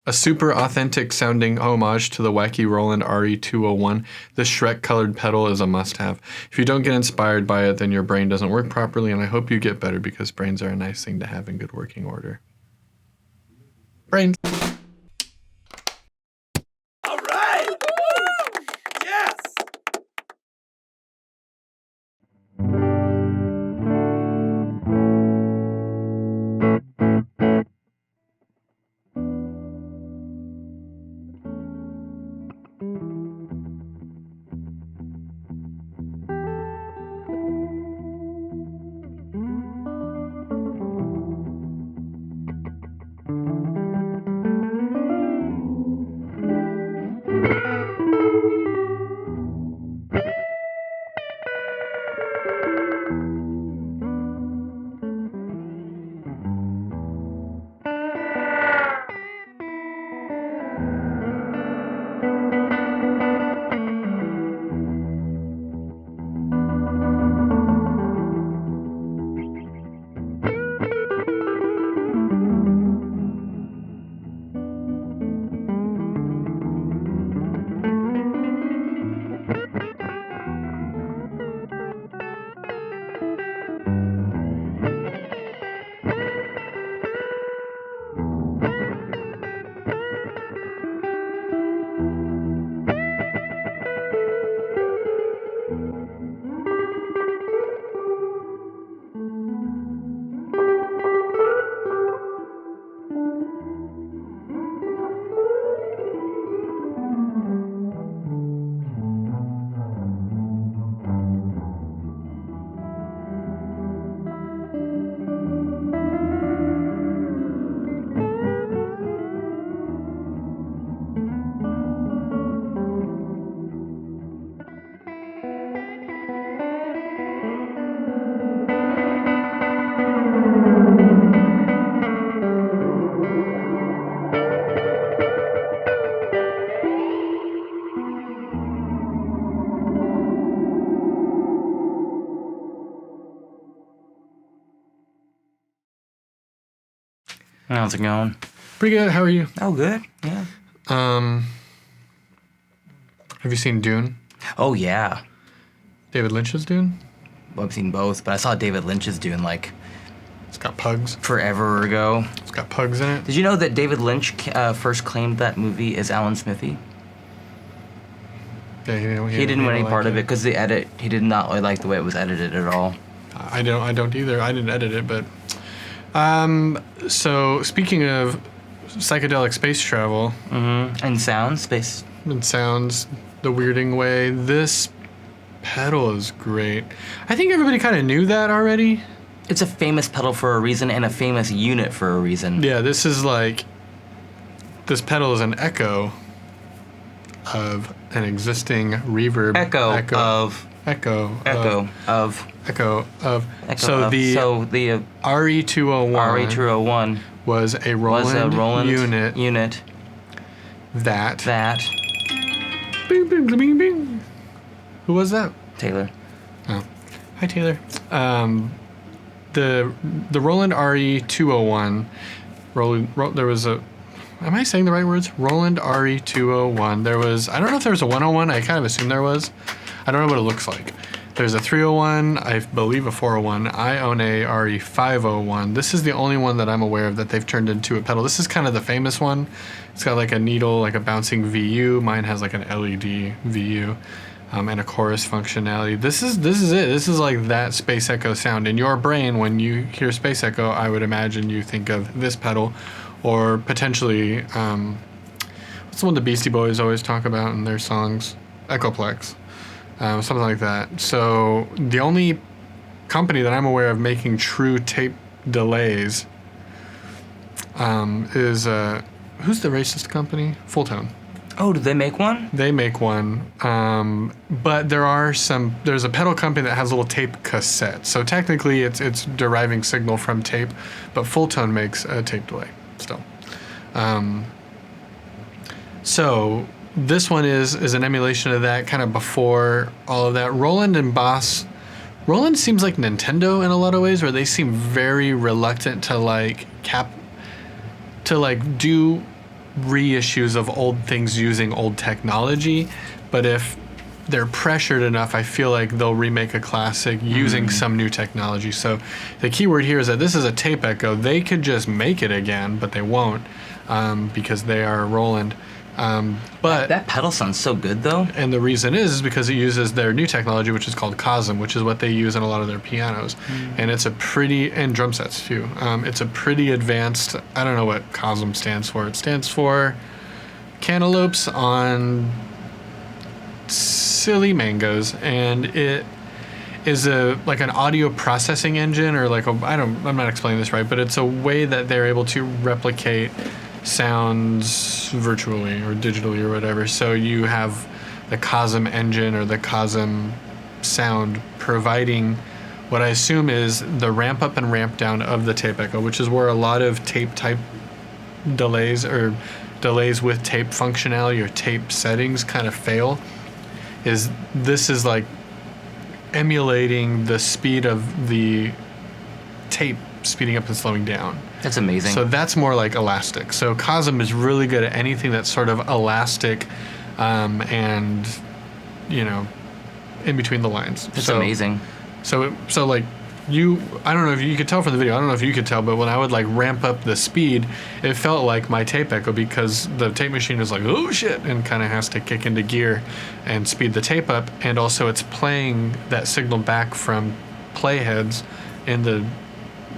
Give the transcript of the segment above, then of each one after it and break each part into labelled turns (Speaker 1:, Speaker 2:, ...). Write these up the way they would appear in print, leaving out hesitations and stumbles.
Speaker 1: A super authentic sounding homage to the wacky Roland RE201, this Shrek colored pedal is a must have. If you don't get inspired by it, then your brain doesn't work properly, and I hope you get better because brains are a nice thing to have in good working order. Brains.
Speaker 2: All right! Woo! Yes!
Speaker 3: How's it going?
Speaker 1: Pretty good. How are you?
Speaker 3: Oh, good. Yeah.
Speaker 1: Have you seen Dune?
Speaker 3: Oh, yeah.
Speaker 1: David Lynch's Dune?
Speaker 3: Well, I've seen both, but I saw David Lynch's Dune like
Speaker 1: It's got pugs.
Speaker 3: forever ago.
Speaker 1: It's got pugs in it.
Speaker 3: Did you know that David Lynch first claimed that movie as Alan Smithy?
Speaker 1: Yeah,
Speaker 3: He didn't want any
Speaker 1: like
Speaker 3: part of it because he did not like the way it was edited at all.
Speaker 1: I don't either. I didn't edit it, but so speaking of psychedelic space travel
Speaker 3: And sound, space.
Speaker 1: and sounds the weirding way, this pedal is great. I think everybody kind of knew that already.
Speaker 3: It's a famous pedal for a reason and a famous unit for a reason.
Speaker 1: Yeah, this pedal is an echo of an existing reverb.
Speaker 3: Echo of.
Speaker 1: So the RE201
Speaker 3: RE201
Speaker 1: was a Roland
Speaker 3: unit
Speaker 1: that
Speaker 3: bing,
Speaker 1: bing, bing, bing, bing. Who was that?
Speaker 3: Taylor.
Speaker 1: Oh, hi Taylor. The Roland RE201. There was a. Am I saying the right words? Roland RE201. There was. I don't know if there was a 101. I kind of assume there was. I don't know what it looks like. There's a 301. I believe a 401. I own a RE501. This is the only one that I'm aware of that they've turned into a pedal. This is kind of the famous one. It's got like a needle, like a bouncing VU. Mine has like an LED VU. And a chorus functionality. This is it. This is like that Space Echo sound. In your brain, when you hear Space Echo, I would imagine you think of this pedal, or potentially, what's the one the Beastie Boys always talk about in their songs? Echoplex. Something like that. So the only company that I'm aware of making true tape delays is, who's the racist company? Full Tone.
Speaker 3: Oh, did they make one?
Speaker 1: They make one, but there's a pedal company that has little tape cassettes. So technically it's deriving signal from tape, but Full Tone makes a tape delay still. So this one is an emulation of that, kind of before all of that. Roland seems like Nintendo in a lot of ways, where they seem very reluctant to do reissues of old things using old technology, but if they're pressured enough, I feel like they'll remake a classic using some new technology. So the key word here is that this is a tape echo. They could just make it again, but they won't because they are Roland. But
Speaker 3: That pedal sounds so good though.
Speaker 1: and the reason is because it uses their new technology, which is called Cosm, which is what they use in a lot of their pianos. And it's a pretty, and drum sets too. It's a pretty advanced, I don't know what Cosm stands for. It stands for Cantaloupes on Silly Mangoes. And it is like an audio processing engine, or like I'm not explaining this right, but it's a way that they're able to replicate sounds virtually or digitally or whatever. So you have the Cosm engine or the Cosm sound providing what I assume is the ramp up and ramp down of the tape echo, which is where a lot of tape type delays or delays with tape functionality or tape settings kind of fail. This is like emulating the speed of the tape speeding up and slowing down.
Speaker 3: That's amazing.
Speaker 1: So that's more like elastic. So Cosm is really good at anything that's sort of elastic and, in between the lines.
Speaker 3: That's amazing.
Speaker 1: So like I don't know if you could tell from the video, I don't know if you could tell, but when I would like ramp up the speed, it felt like my tape echo because the tape machine is like, oh shit, and kind of has to kick into gear and speed the tape up. And also it's playing that signal back from playheads in the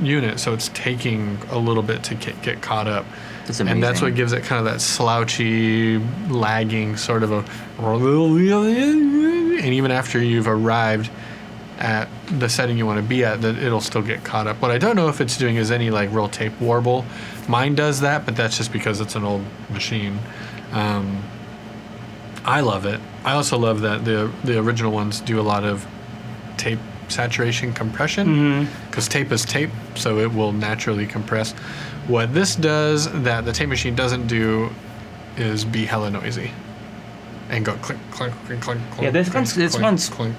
Speaker 1: unit, so it's taking a little bit to get caught up.
Speaker 3: That's amazing.
Speaker 1: And that's what gives it kind of that slouchy, lagging sort of a, and even after you've arrived at the setting you want to be at, that it'll still get caught up. What I don't know if it's doing is any like real tape warble. Mine does that, but that's just because it's an old machine. I love it. I also love that the original ones do a lot of tape saturation compression because tape is tape, so it will naturally compress. What this does that the tape machine doesn't do is be hella noisy and go clink clink clink clink.
Speaker 3: Yeah, this one's
Speaker 1: clink.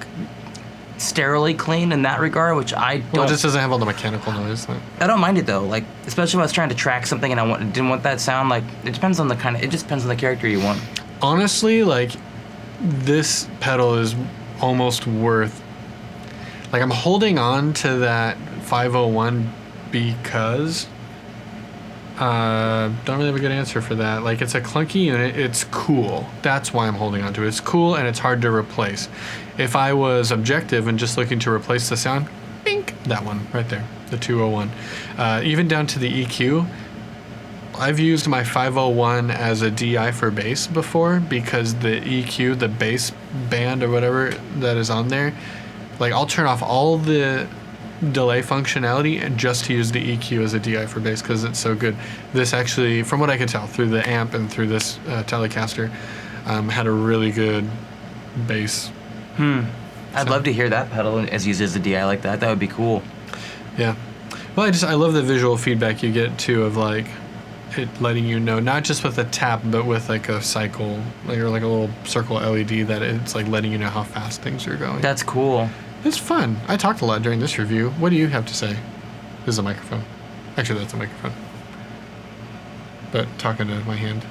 Speaker 3: Sterilely clean in that regard, which I don't.
Speaker 1: Well, it just doesn't have all the mechanical noise.
Speaker 3: I don't mind it though. Like, especially when I was trying to track something and didn't want that sound. Like, it depends on it just depends on the character you want.
Speaker 1: Honestly, like, this pedal is almost worth. Like, I'm holding on to that 501 because don't really have a good answer for that. Like, it's a clunky unit. It's cool. That's why I'm holding on to it. It's cool and it's hard to replace. If I was objective and just looking to replace the sound, bink, that one right there, the 201. Even down to the EQ, I've used my 501 as a DI for bass before because the EQ, the bass band or whatever that is on there, like I'll turn off all the delay functionality and just to use the EQ as a DI for bass because it's so good. This actually, from what I could tell through the amp and through this Telecaster, had a really good bass.
Speaker 3: I'd love to hear that pedal as used as a DI like that. That would be cool.
Speaker 1: Yeah. Well, I love the visual feedback you get too of like it letting you know, not just with a tap, but with like a cycle, or like a little circle LED that it's like letting you know how fast things are going.
Speaker 3: That's cool.
Speaker 1: It's fun. I talked a lot during this review. What do you have to say? This is a microphone. Actually, that's a microphone. But talking to my hand.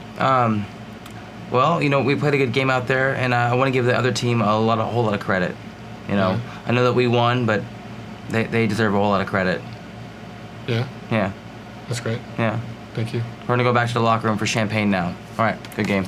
Speaker 3: Well, we played a good game out there, and I want to give the other team a whole lot of credit.
Speaker 1: Yeah.
Speaker 3: I know that we won, but they deserve a whole lot of credit.
Speaker 1: Yeah.
Speaker 3: Yeah.
Speaker 1: That's great.
Speaker 3: Yeah.
Speaker 1: Thank you.
Speaker 3: We're gonna go back to the locker room for champagne now. All right. Good game.